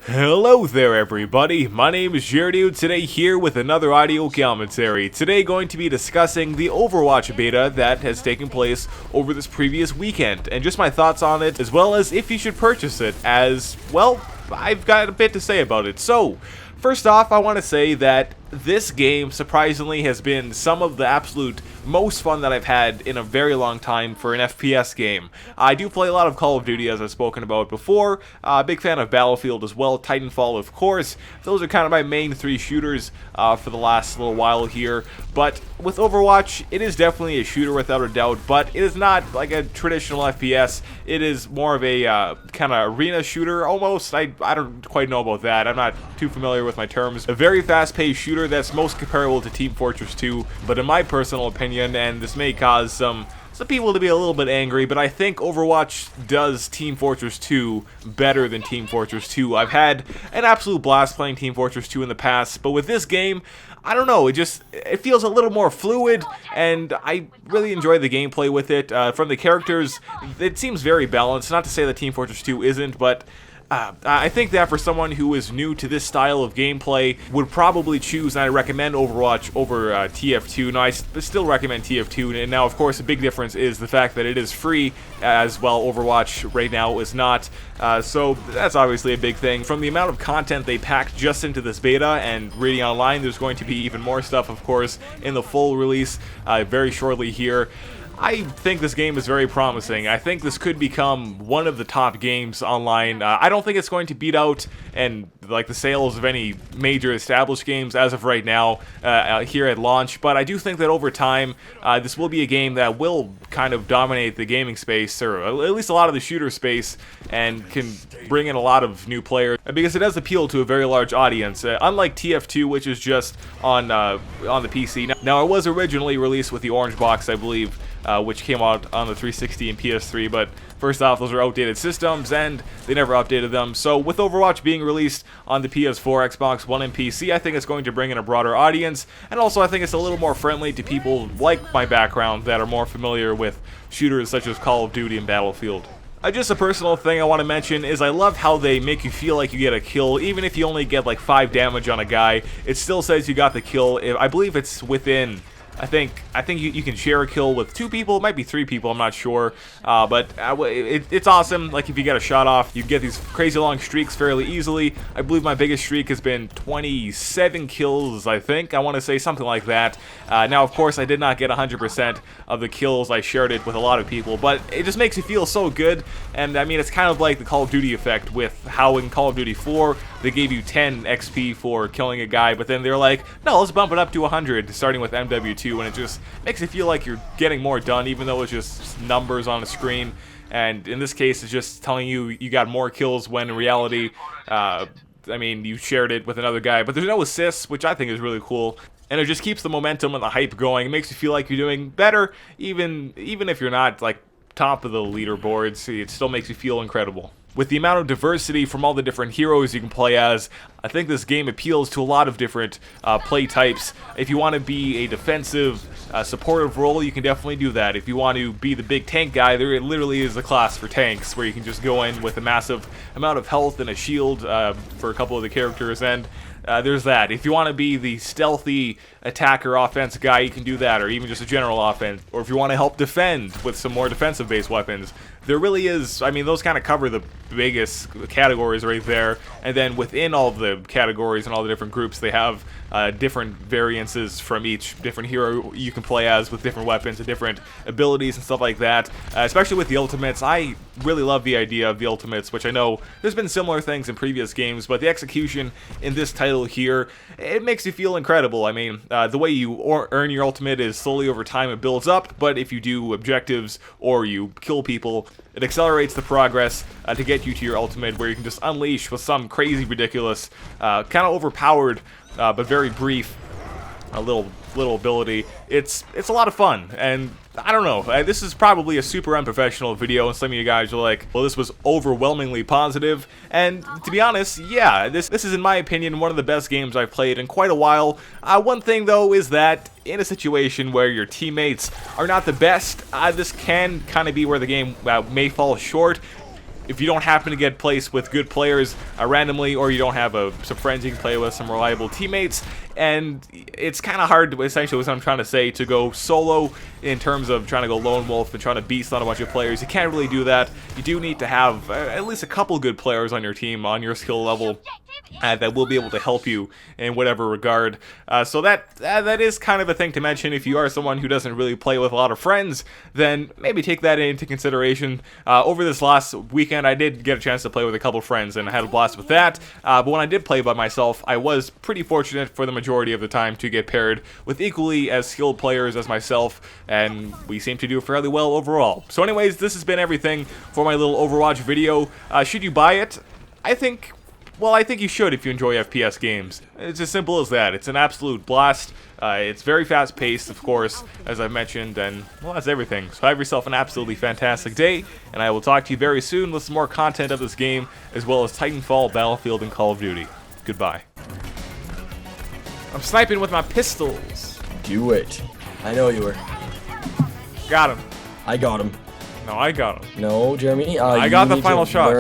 Hello there everybody, my name is Jared today here with another audio commentary. Today going to be discussing the Overwatch beta that has taken place over this previous weekend, and just my thoughts on it, as well as if you should purchase it, as, well, I've got a bit to say about it. So, first off, I want to say that this game, surprisingly, has been some of the absolute most fun that I've had in a very long time for an FPS game. I do play a lot of Call of Duty, as I've spoken about before. Big fan of Battlefield as well, Titanfall, of course. Those are kind of my main three shooters for the last little while here. But with Overwatch, it is definitely a shooter without a doubt, but it is not like a traditional FPS. It is more of a kind of arena shooter, almost. I don't quite know about that. I'm not too familiar with my terms. A very fast-paced shooter that's most comparable to Team Fortress 2, but in my personal opinion, and this may cause some people to be a little bit angry, but I think Overwatch does Team Fortress 2 better than Team Fortress 2. I've had an absolute blast playing Team Fortress 2 in the past, but with this game, I don't know, it feels a little more fluid, and I really enjoy the gameplay with it. From the characters, it seems very balanced. Not to say that Team Fortress 2 isn't, but I think that for someone who is new to this style of gameplay would probably choose, and I recommend Overwatch over TF2. Now, I still recommend TF2, and now, of course, the big difference is the fact that it is free, as well Overwatch right now is not, so that's obviously a big thing. From the amount of content they packed just into this beta, and reading online, there's going to be even more stuff, of course, in the full release very shortly here. I think this game is very promising. I think this could become one of the top games online. I don't think it's going to beat out and like the sales of any major established games as of right now here at launch, but I do think that over time this will be a game that will kind of dominate the gaming space, or at least a lot of the shooter space, and can bring in a lot of new players because it does appeal to a very large audience. Unlike TF2, which is just on the PC. Now, it was originally released with the orange box, I believe, which came out on the 360 and PS3, but first off, those are outdated systems, and they never updated them. So with Overwatch being released on the PS4, Xbox One, and PC, I think it's going to bring in a broader audience, and also I think it's a little more friendly to people like my background that are more familiar with shooters such as Call of Duty and Battlefield. Just a personal thing I want to mention is I love how they make you feel like you get a kill, even if you only get like 5 damage on a guy, it still says you got the kill. I believe it's within, I think you can share a kill with 2 people, it might be 3 people, I'm not sure, but it's awesome. Like, if you get a shot off, you get these crazy long streaks fairly easily. I believe my biggest streak has been 27 kills, I think, I want to say something like that. Now, of course, I did not get 100% of the kills. I shared it with a lot of people, but it just makes you feel so good, and I mean, it's kind of like the Call of Duty effect with how in Call of Duty 4, they gave you 10 XP for killing a guy, but then they're like, no, let's bump it up to 100, starting with MW2, and it just makes it feel like you're getting more done, even though it's just numbers on a screen. And in this case, it's just telling you you got more kills, when in reality, I mean, you shared it with another guy. But there's no assists, which I think is really cool. And it just keeps the momentum and the hype going. It makes you feel like you're doing better, even if you're not like top of the leaderboards. It still makes you feel incredible. With the amount of diversity from all the different heroes you can play as, I think this game appeals to a lot of different play types. If you want to be a defensive, supportive role, you can definitely do that. If you want to be the big tank guy, there literally is a class for tanks where you can just go in with a massive amount of health and a shield for a couple of the characters, and there's that. If you want to be the stealthy attacker offense guy, you can do that, or even just a general offense. Or if you want to help defend with some more defensive-based weapons, there really is, I mean, those kind of cover the biggest categories right there. And then within all of the categories and all the different groups, they have different variances from each different hero you can play as, with different weapons and different abilities and stuff like that. Especially with the ultimates, I really love the idea of the ultimates, which I know there's been similar things in previous games, but the execution in this title here, it makes you feel incredible. I mean, the way you earn your ultimate is slowly over time, it builds up, but if you do objectives or you kill people, it accelerates the progress to get you to your ultimate, where you can just unleash with some crazy, ridiculous, kind of overpowered, but very brief, a little ability. It's a lot of fun, and I don't know, this is probably a super unprofessional video, and some of you guys are like, well, this was overwhelmingly positive, and to be honest, yeah, this is, in my opinion, one of the best games I've played in quite a while. One thing, though, is that in a situation where your teammates are not the best, this can kind of be where the game may fall short. if you don't happen to get placed with good players randomly, or you don't have some friends you can play with, some reliable teammates, and it's kind of hard, essentially what I'm trying to say, to go solo in terms of trying to go lone wolf and trying to beast on a bunch of players. You can't really do that. You do need to have at least a couple good players on your team, on your skill level, that will be able to help you in whatever regard. So that is kind of a thing to mention. If you are someone who doesn't really play with a lot of friends, then maybe take that into consideration. Over this last weekend, I did get a chance to play with a couple friends, and I had a blast with that. But when I did play by myself, I was pretty fortunate for the majority of the time to get paired with equally as skilled players as myself, and we seem to do fairly well overall. So anyways, this has been everything for my little Overwatch video. Should you buy it? I think you should if you enjoy FPS games. It's as simple as that. It's an absolute blast. It's very fast-paced, of course, as I've mentioned, and, well, that's everything. So have yourself an absolutely fantastic day, and I will talk to you very soon with some more content of this game, as well as Titanfall, Battlefield, and Call of Duty. Goodbye. I'm sniping with my pistols. Do it. I know you were. Got him. I got him. No, I got him. No, Jeremy. I got the final shot.